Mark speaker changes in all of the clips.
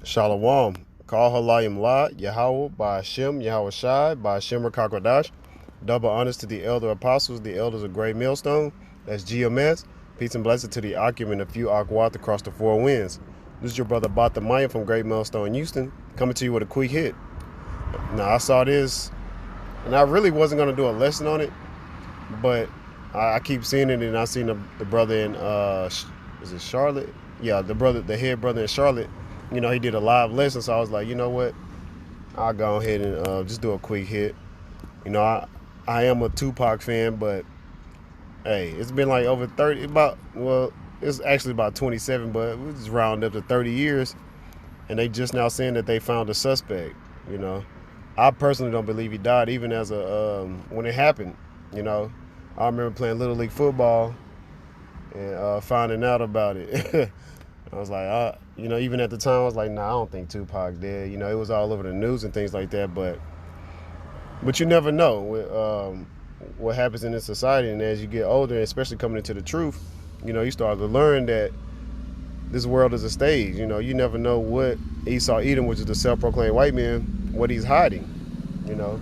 Speaker 1: Shalom. Call Halayim La, Yahweh, by Hashem, Yahweh Shai, by Hashem Rakakwadash. Double honors to the elder apostles, the elders of Great Millstone. That's GMS. Peace and blessing to the Akim and a few Akwat across the four winds. This is your brother Bata Maya from Great Millstone, Houston, coming to you with a quick hit. Now, I saw this, and I really wasn't going to do a lesson on it, but I keep seeing it, and I seen the brother in, is it Charlotte? Yeah, the head brother in Charlotte. You know, he did a live lesson, so I was like, you know what? I'll go ahead and just do a quick hit. You know, I am a Tupac fan, but hey, it's been like over 30, it's actually about 27, but we just round up to 30 years, and they just now saying that they found a suspect. You know, I personally don't believe he died, even as when it happened. You know, I remember playing Little League football and finding out about it. I was like, you know, even at the time, I was like, nah, I don't think Tupac did. You know, it was all over the news and things like that. But you never know what happens in this society. And as you get older, especially coming into the truth, you know, you start to learn that this world is a stage. You know, you never know what Esau Edom, which is the self-proclaimed white man, what he's hiding. You know,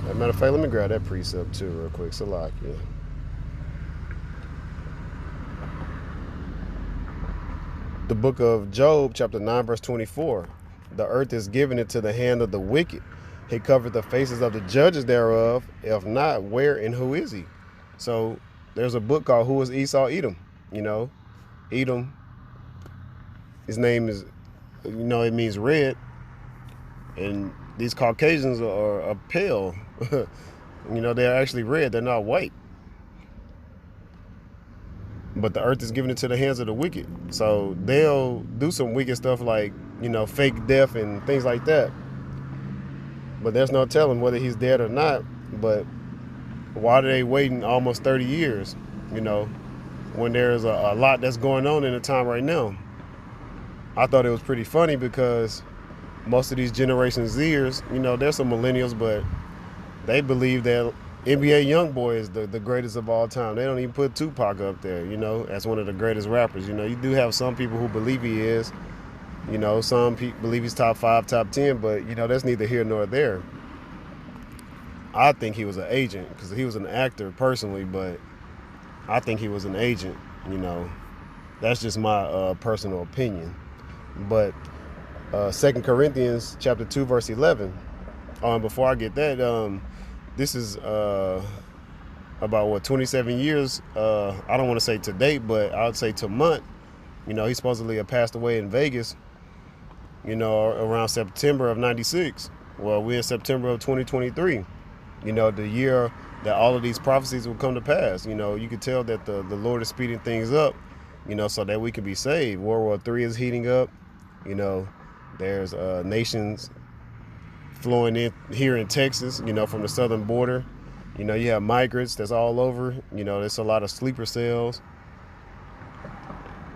Speaker 1: as a matter of fact, let me grab that precept too, real quick. Salakia. The book of Job, chapter 9, verse 24. The earth is given into the hand of the wicked. He covered the faces of the judges thereof. If not, where and who is he? So there's a book called Who is Esau Edom? You know, Edom, his name is, you know, it means red. And these Caucasians are pale. You know, they're actually red. They're not white. But the earth is given into the hands of the wicked. So they'll do some wicked stuff like, you know, fake death and things like that. But there's no telling whether he's dead or not. But why are they waiting almost 30 years, you know, when there's a lot that's going on in the time right now? I thought it was pretty funny because most of these Generation Zers, you know, there's some millennials, but they believe that NBA Youngboy is the greatest of all time. They don't even put Tupac up there, you know, as one of the greatest rappers. You know, you do have some people who believe he is. You know, some people believe he's top 5, top 10, but, you know, that's neither here nor there. I think he was an agent because he was an actor personally, but I think he was an agent, you know. That's just my personal opinion. But 2 Corinthians chapter 2, verse 11. Before I get that, this is about 27 years. I don't want to say to date, but I would say to month. You know, he supposedly had passed away in Vegas, you know, around September of 96. Well, we're in September of 2023. You know, the year that all of these prophecies will come to pass. You know, you could tell that the Lord is speeding things up, you know, so that we can be saved. World War III is heating up. You know, there's nations flowing in here in Texas, you know, from the southern border. You know, you have migrants that's all over. You know, there's a lot of sleeper cells.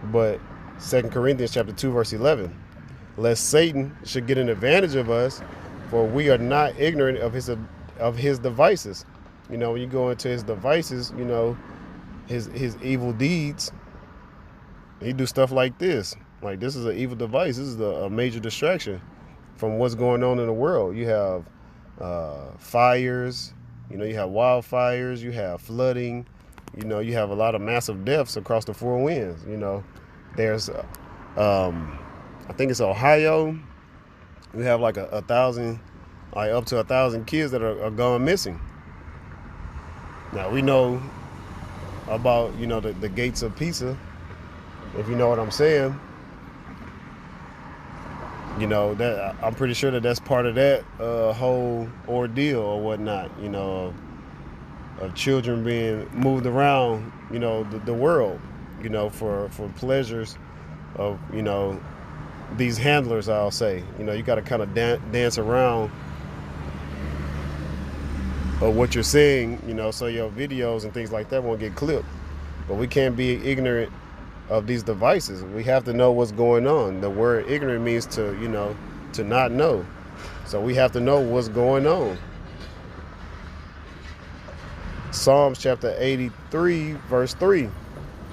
Speaker 1: But 2 Corinthians chapter 2, verse 11. Lest Satan should get an advantage of us, for we are not ignorant of his devices. You know, when you go into his devices, you know, his evil deeds, he do stuff like this. Like, this is an evil device. This is a major distraction from what's going on in the world. You have fires, you know, you have wildfires, you have flooding, you know, you have a lot of massive deaths across the four winds. You know, there's, I think it's Ohio. We have like a thousand, like up to 1,000 kids that are gone missing. Now we know about, you know, the gates of Pisa, if you know what I'm saying. You know, that I'm pretty sure that that's part of that whole ordeal or whatnot, you know, of children being moved around, you know, the world, you know, for pleasures of, you know, these handlers, I'll say. You know, you got to kind of dance around of what you're seeing, you know, so your videos and things like that won't get clipped. But we can't be ignorant of these devices. We have to know what's going on. The word ignorant means to, you know, to not know. So we have to know what's going on. Psalms chapter 83, verse 3.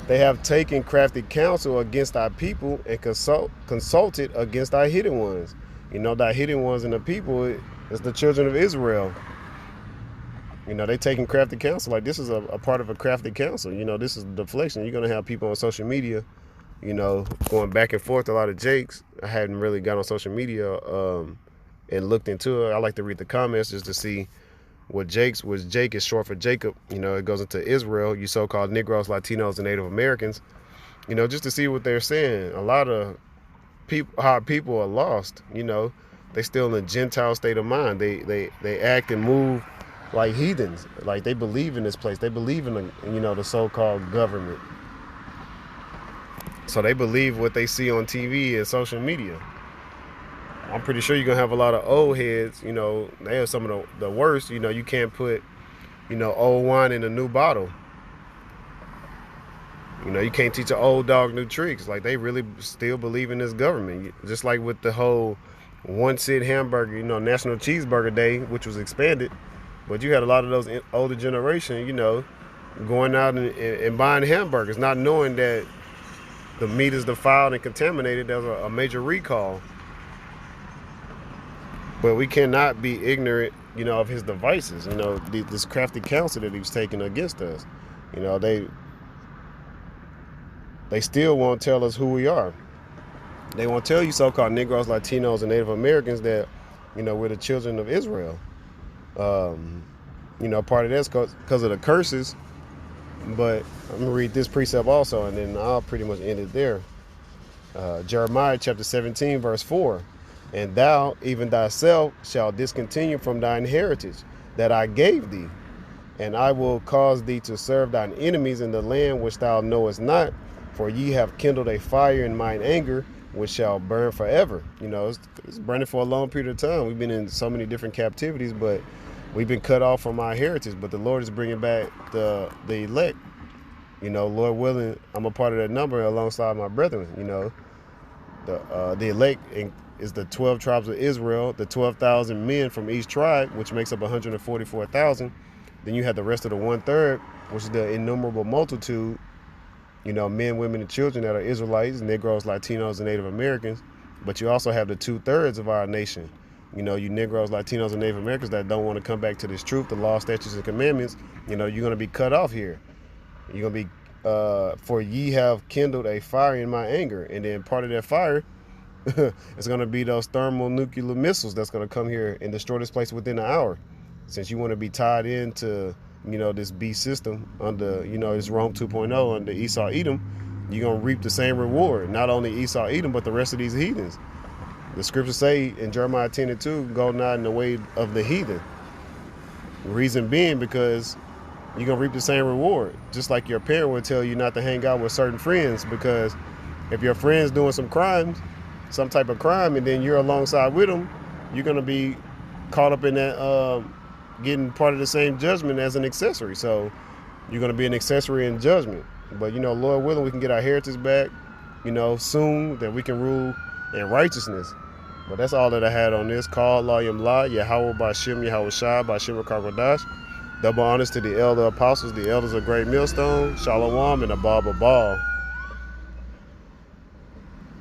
Speaker 1: They have taken crafty counsel against thy people and consulted against thy hidden ones. Thy hidden ones in the people is the children of Israel. They taking crafty counsel. Like, this is a part of a crafty counsel. This is deflection. You're going to have people on social media, going back and forth. A lot of Jakes. I hadn't really got on social media and looked into it. I like to read the comments just to see what Jake is short for Jacob. It goes into Israel, you so-called Negroes, Latinos, and Native Americans. Just to see what they're saying. A lot of how people are lost. They still in a Gentile state of mind. They act and move like heathens. Like, they believe in this place. They believe in the so-called government. So they believe what they see on TV and social media. I'm pretty sure you're going to have a lot of old heads. They have some of the worst. You can't put, old wine in a new bottle. You can't teach an old dog new tricks. Like, they really still believe in this government. Just like with the whole one-cent hamburger, National Cheeseburger Day, which was expanded. But you had a lot of those older generation, going out and buying hamburgers, not knowing that the meat is defiled and contaminated. There's a major recall. But we cannot be ignorant, of his devices, this crafty counsel that he was taking against us. They still won't tell us who we are. They won't tell you so-called Negroes, Latinos, and Native Americans that, we're the children of Israel. Part of that's because of the curses. But I'm going to read this precept also, and then I'll pretty much end it there. Jeremiah chapter 17, verse 4. And thou, even thyself, shalt discontinue from thine heritage that I gave thee. And I will cause thee to serve thine enemies in the land which thou knowest not. For ye have kindled a fire in mine anger, which shall burn forever. It's burning for a long period of time. We've been in so many different captivities, but we've been cut off from our heritage. But the Lord is bringing back the elect. Lord willing, I'm a part of that number alongside my brethren. The elect is the 12 tribes of Israel, the 12,000 men from each tribe, which makes up 144,000. Then you have the rest of the 1/3, which is the innumerable multitude, men, women, and children that are Israelites, Negroes, Latinos, and Native Americans. But you also have the 2/3 of our nation, you Negroes, Latinos, and Native Americans that don't want to come back to this truth, the law, statutes, and commandments. You're going to be cut off here. You're going to be, for ye have kindled a fire in my anger. And then part of that fire, it's going to be those thermonuclear missiles that's going to come here and destroy this place within an hour. Since you want to be tied into, this beast system under, this Rome 2.0 under Esau Edom, you're going to reap the same reward. Not only Esau Edom, but the rest of these heathens. The scriptures say in Jeremiah 10:2, go not in the way of the heathen. Reason being because you're going to reap the same reward. Just like your parent would tell you not to hang out with certain friends, because if your friend's doing some type of crime, and then you're alongside with them, you're going to be caught up in that, getting part of the same judgment as an accessory. So you're going to be an accessory in judgment. But, Lord willing, we can get our heritage back, soon, that we can rule in righteousness. But that's all that I had on this. Call La Yam La, Yahweh Bashem, Yahweh Shai, Bashem Kakwadash. Double honors to the elder apostles, the elders of Great Millstone, Shalom, and Abba Babal.